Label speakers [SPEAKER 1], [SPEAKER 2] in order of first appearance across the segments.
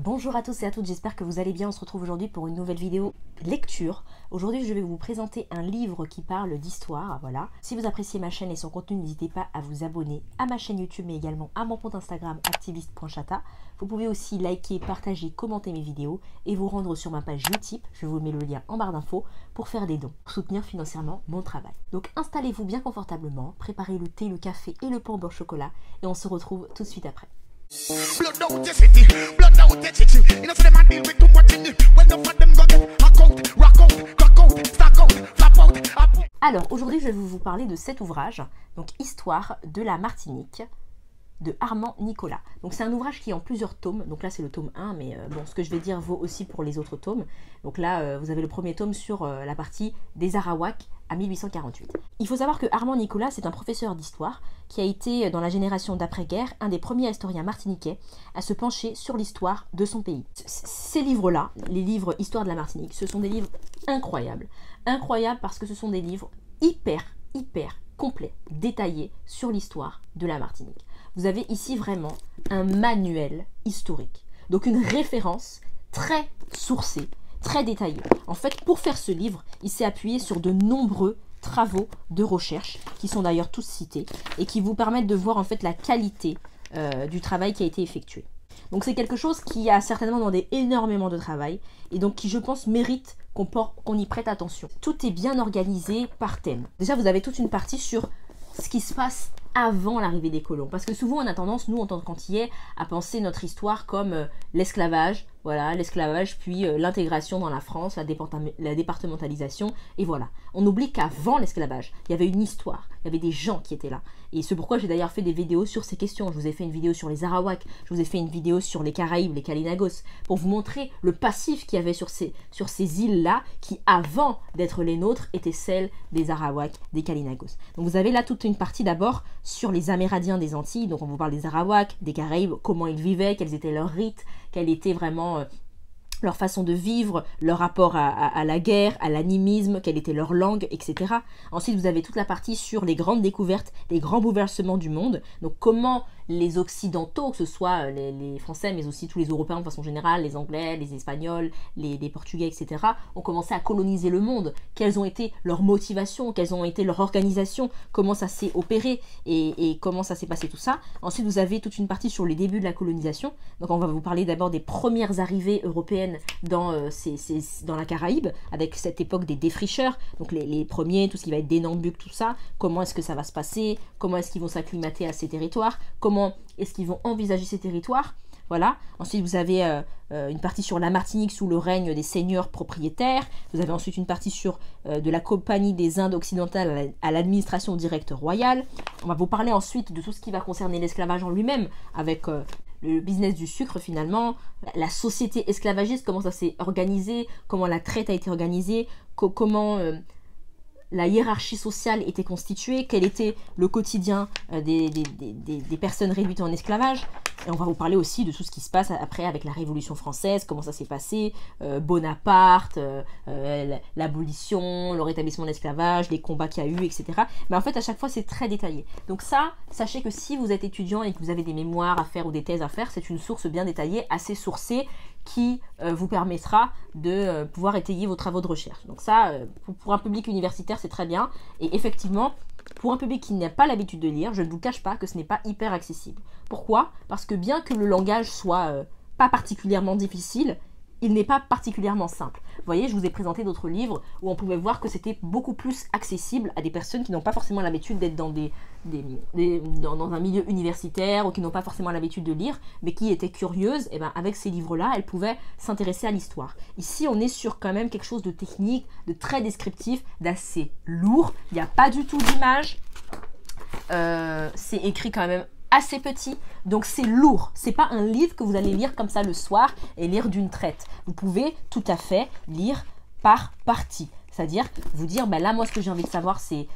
[SPEAKER 1] Bonjour à tous et à toutes, j'espère que vous allez bien. On se retrouve aujourd'hui pour une nouvelle vidéo lecture. Aujourd'hui, je vais vous présenter un livre qui parle d'histoire, voilà. Si vous appréciez ma chaîne et son contenu, n'hésitez pas à vous abonner à ma chaîne YouTube, mais également à mon compte Instagram activiste.chata. Vous pouvez aussi liker, partager, commenter mes vidéos et vous rendre sur ma page Utip. Je vous mets le lien en barre d'infos pour faire des dons, pour soutenir financièrement mon travail. Donc installez-vous bien confortablement, préparez le thé, le café et le pain au beurre chocolat et on se retrouve tout de suite après. Alors, aujourd'hui, je vais vous parler de cet ouvrage, donc Histoire de la Martinique, de Armand Nicolas. Donc c'est un ouvrage qui est en plusieurs tomes, donc là c'est le tome 1, mais bon, ce que je vais dire vaut aussi pour les autres tomes. Donc là, vous avez le premier tome sur la partie des Arawaks à 1848. Il faut savoir que Armand Nicolas, c'est un professeur d'histoire qui a été, dans la génération d'après-guerre, un des premiers historiens martiniquais à se pencher sur l'histoire de son pays. Ces livres-là, les livres Histoire de la Martinique, ce sont des livres incroyables. Incroyables parce que ce sont des livres hyper complets, détaillés sur l'histoire de la Martinique. Vous avez ici vraiment un manuel historique, donc une référence très sourcée, très détaillée. En fait, pour faire ce livre, il s'est appuyé sur de nombreux travaux de recherche, qui sont d'ailleurs tous cités, et qui vous permettent de voir en fait la qualité du travail qui a été effectué. Donc c'est quelque chose qui a certainement demandé énormément de travail, et donc qui je pense mérite qu'on y prête attention. Tout est bien organisé par thème. Déjà vous avez toute une partie sur ce qui se passe avant l'arrivée des colons. Parce que souvent on a tendance, nous en tant qu'antillais, à penser notre histoire comme l'esclavage, voilà, l'esclavage, puis l'intégration dans la France, la départementalisation, et voilà. On oublie qu'avant l'esclavage, il y avait une histoire, il y avait des gens qui étaient là. Et c'est pourquoi j'ai d'ailleurs fait des vidéos sur ces questions. Je vous ai fait une vidéo sur les Arawaks, je vous ai fait une vidéo sur les Caraïbes, les Kalinagos, pour vous montrer le passif qu'il y avait sur ces îles-là, qui avant d'être les nôtres, étaient celles des Arawaks, des Kalinagos. Donc vous avez là toute une partie d'abord sur les Amérindiens des Antilles, donc on vous parle des Arawaks, des Caraïbes, comment ils vivaient, quels étaient leurs rites, quelle était vraiment leur façon de vivre, leur rapport à la guerre, à l'animisme, quelle était leur langue, etc. Ensuite, vous avez toute la partie sur les grandes découvertes, les grands bouleversements du monde, donc comment les Occidentaux, que ce soit les Français, mais aussi tous les Européens de façon générale, les Anglais, les Espagnols, les Portugais, etc., ont commencé à coloniser le monde. Quelles ont été leurs motivations, quelles ont été leur organisation, comment ça s'est opéré et comment ça s'est passé tout ça. Ensuite, vous avez toute une partie sur les débuts de la colonisation. Donc, on va vous parler d'abord des premières arrivées européennes dans la Caraïbe, avec cette époque des défricheurs, donc les premiers, tout ce qui va être des Nambucs, tout ça, comment est-ce que ça va se passer, comment est-ce qu'ils vont s'acclimater à ces territoires, comment est-ce qu'ils vont envisager ces territoires, voilà. Ensuite, vous avez une partie sur la Martinique sous le règne des seigneurs propriétaires, vous avez ensuite une partie sur de la Compagnie des Indes occidentales à l'administration directe royale. On va vous parler ensuite de tout ce qui va concerner l'esclavage en lui-même, avec le business du sucre finalement, la société esclavagiste, comment ça s'est organisé, comment la traite a été organisée, comment la hiérarchie sociale était constituée, quel était le quotidien des personnes réduites en esclavage. Et on va vous parler aussi de tout ce qui se passe après avec la Révolution française, comment ça s'est passé, Bonaparte, l'abolition, le rétablissement de l'esclavage, les combats qu'il y a eu, etc. Mais en fait, à chaque fois, c'est très détaillé. Donc ça, sachez que si vous êtes étudiant et que vous avez des mémoires à faire ou des thèses à faire, c'est une source bien détaillée, assez sourcée, qui vous permettra de pouvoir étayer vos travaux de recherche. Donc ça, pour un public universitaire, c'est très bien. Et effectivement, pour un public qui n'a pas l'habitude de lire, je ne vous cache pas que ce n'est pas hyper accessible. Pourquoi? Parce que bien que le langage soit pas particulièrement difficile, il n'est pas particulièrement simple. Vous voyez, je vous ai présenté d'autres livres où on pouvait voir que c'était beaucoup plus accessible à des personnes qui n'ont pas forcément l'habitude d'être dans un milieu universitaire ou qui n'ont pas forcément l'habitude de lire, mais qui étaient curieuses. Et ben, avec ces livres-là, elles pouvaient s'intéresser à l'histoire. Ici, on est sur quand même quelque chose de technique, de très descriptif, d'assez lourd. Il n'y a pas du tout d'images. C'est écrit quand même assez petit, donc c'est lourd. C'est pas un livre que vous allez lire comme ça le soir et lire d'une traite. Vous pouvez tout à fait lire par partie. C'est-à-dire vous dire, ben là, moi, ce que j'ai envie de savoir, c'est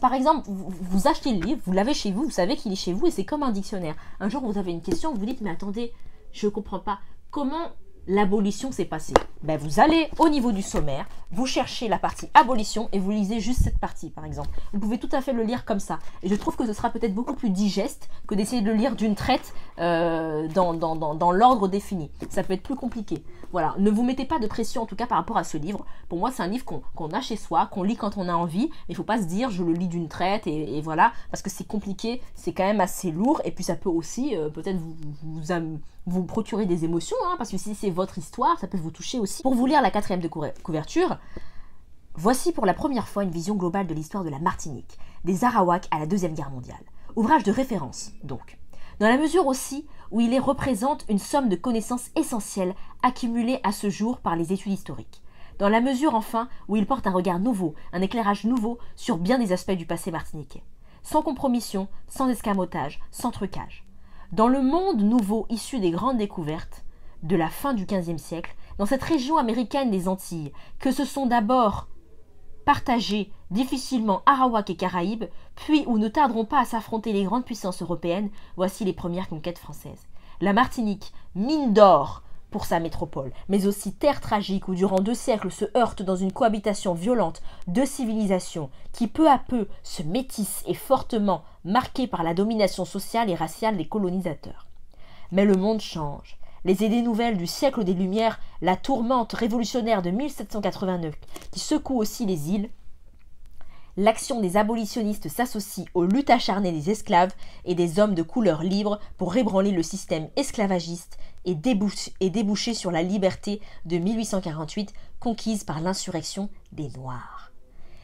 [SPEAKER 1] par exemple, vous achetez le livre, vous l'avez chez vous, vous savez qu'il est chez vous et c'est comme un dictionnaire. Un jour, vous avez une question, vous dites, mais attendez, je ne comprends pas. Comment l'abolition s'est passée. Ben, vous allez au niveau du sommaire, vous cherchez la partie abolition et vous lisez juste cette partie, par exemple. Vous pouvez tout à fait le lire comme ça. Et je trouve que ce sera peut-être beaucoup plus digeste que d'essayer de le lire d'une traite dans l'ordre défini. Ça peut être plus compliqué. Voilà, ne vous mettez pas de pression en tout cas par rapport à ce livre. Pour moi, c'est un livre qu'on a chez soi, qu'on lit quand on a envie. Il ne faut pas se dire je le lis d'une traite et voilà, parce que c'est compliqué, c'est quand même assez lourd. Et puis ça peut aussi peut-être vous procurer des émotions, hein, parce que si c'est votre histoire, ça peut vous toucher aussi. Pour vous lire la 4e de couverture, voici pour la première fois une vision globale de l'histoire de la Martinique, des Arawaks à la Deuxième Guerre mondiale. Ouvrage de référence, donc. Dans la mesure aussi où il représente une somme de connaissances essentielles accumulées à ce jour par les études historiques. Dans la mesure enfin où il porte un regard nouveau, un éclairage nouveau sur bien des aspects du passé martiniquais. Sans compromission, sans escamotage, sans trucage. Dans le monde nouveau issu des grandes découvertes de la fin du XVe siècle, dans cette région américaine des Antilles, que se sont d'abord partagés difficilement Arawak et Caraïbes, puis où ne tarderont pas à s'affronter les grandes puissances européennes, voici les premières conquêtes françaises. La Martinique, mine d'or pour sa métropole, mais aussi terre tragique où durant 2 siècles se heurtent dans une cohabitation violente de civilisations qui peu à peu se métissent et fortement marquées par la domination sociale et raciale des colonisateurs. Mais le monde change. Les idées nouvelles du siècle des Lumières, la tourmente révolutionnaire de 1789 qui secoue aussi les îles, l'action des abolitionnistes s'associe aux luttes acharnées des esclaves et des hommes de couleur libre pour ébranler le système esclavagiste et déboucher sur la liberté de 1848 conquise par l'insurrection des Noirs.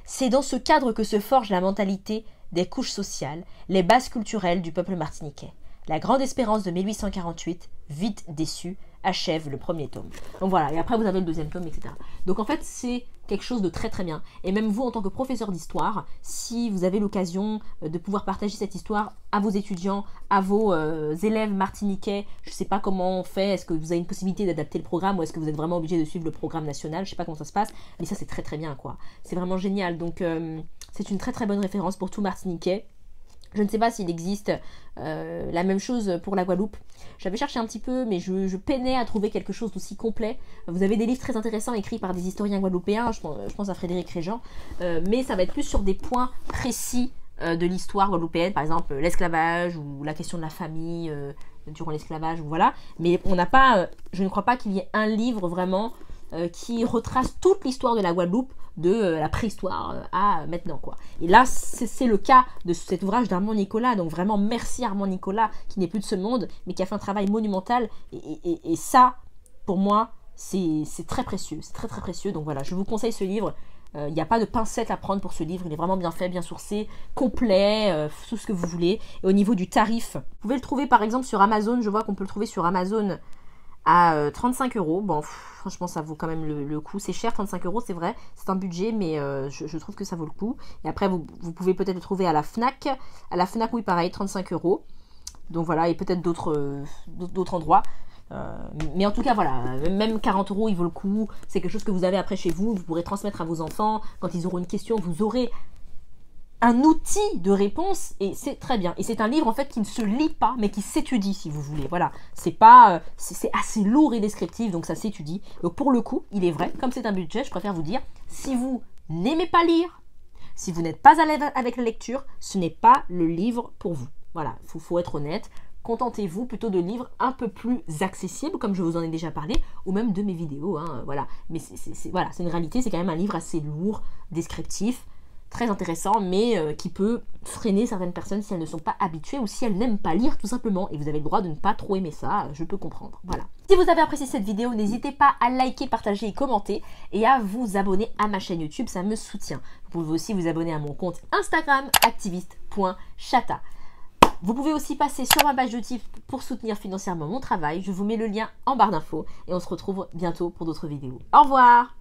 [SPEAKER 1] C'est dans ce cadre que se forge la mentalité des couches sociales, les bases culturelles du peuple martiniquais. La grande espérance de 1848, vite déçue, achève le 1er tome. Donc voilà, et après vous avez le 2e tome, etc. Donc en fait, c'est quelque chose de très très bien. Et même vous, en tant que professeur d'histoire, si vous avez l'occasion de pouvoir partager cette histoire à vos étudiants, à vos élèves martiniquais, je ne sais pas comment on fait, est-ce que vous avez une possibilité d'adapter le programme ou est-ce que vous êtes vraiment obligé de suivre le programme national, je ne sais pas comment ça se passe, mais ça c'est très très bien quoi. C'est vraiment génial, donc c'est une très très bonne référence pour tout martiniquais. Je ne sais pas s'il existe la même chose pour la Guadeloupe. J'avais cherché un petit peu, mais je peinais à trouver quelque chose d'aussi complet. Vous avez des livres très intéressants écrits par des historiens guadeloupéens, je pense à Frédéric Régent, mais ça va être plus sur des points précis de l'histoire guadeloupéenne, par exemple l'esclavage ou la question de la famille durant l'esclavage, voilà. Mais on n'a pas, je ne crois pas qu'il y ait un livre vraiment qui retrace toute l'histoire de la Guadeloupe de la préhistoire à maintenant quoi. Et là c'est le cas de cet ouvrage d'Armand Nicolas, donc vraiment merci Armand Nicolas qui n'est plus de ce monde mais qui a fait un travail monumental et ça pour moi c'est très précieux, c'est très très précieux, donc voilà je vous conseille ce livre. Il n'y a pas de pincette à prendre pour ce livre, il est vraiment bien fait, bien sourcé, complet, tout ce que vous voulez. Et au niveau du tarif, vous pouvez le trouver par exemple sur Amazon, je vois qu'on peut le trouver sur Amazon à 35 €. Bon, franchement, ça vaut quand même le coup. C'est cher, 35 €, c'est vrai. C'est un budget, mais je trouve que ça vaut le coup. Et après, vous pouvez peut-être le trouver à la Fnac. À la Fnac, oui, pareil, 35 €. Donc voilà, et peut-être d'autres endroits. Mais en tout cas, voilà, même 40 €, il vaut le coup. C'est quelque chose que vous avez après chez vous. Vous pourrez transmettre à vos enfants. Quand ils auront une question, vous aurez un outil de réponse et c'est très bien. Et c'est un livre en fait qui ne se lit pas mais qui s'étudie si vous voulez. Voilà, c'est assez lourd et descriptif donc ça s'étudie. Donc pour le coup, il est vrai, comme c'est un budget, je préfère vous dire, si vous n'aimez pas lire, si vous n'êtes pas à l'aise avec la lecture, ce n'est pas le livre pour vous. Voilà, faut être honnête. Contentez-vous plutôt de livres un peu plus accessibles, comme je vous en ai déjà parlé, ou même de mes vidéos. Hein, voilà. Mais voilà, c'est une réalité, c'est quand même un livre assez lourd, descriptif, très intéressant, mais qui peut freiner certaines personnes si elles ne sont pas habituées ou si elles n'aiment pas lire tout simplement. Et vous avez le droit de ne pas trop aimer ça, je peux comprendre. Voilà. Si vous avez apprécié cette vidéo, n'hésitez pas à liker, partager et commenter et à vous abonner à ma chaîne YouTube, ça me soutient. Vous pouvez aussi vous abonner à mon compte Instagram, activiste.chata. Vous pouvez aussi passer sur ma page YouTube pour soutenir financièrement mon travail. Je vous mets le lien en barre d'infos et on se retrouve bientôt pour d'autres vidéos. Au revoir!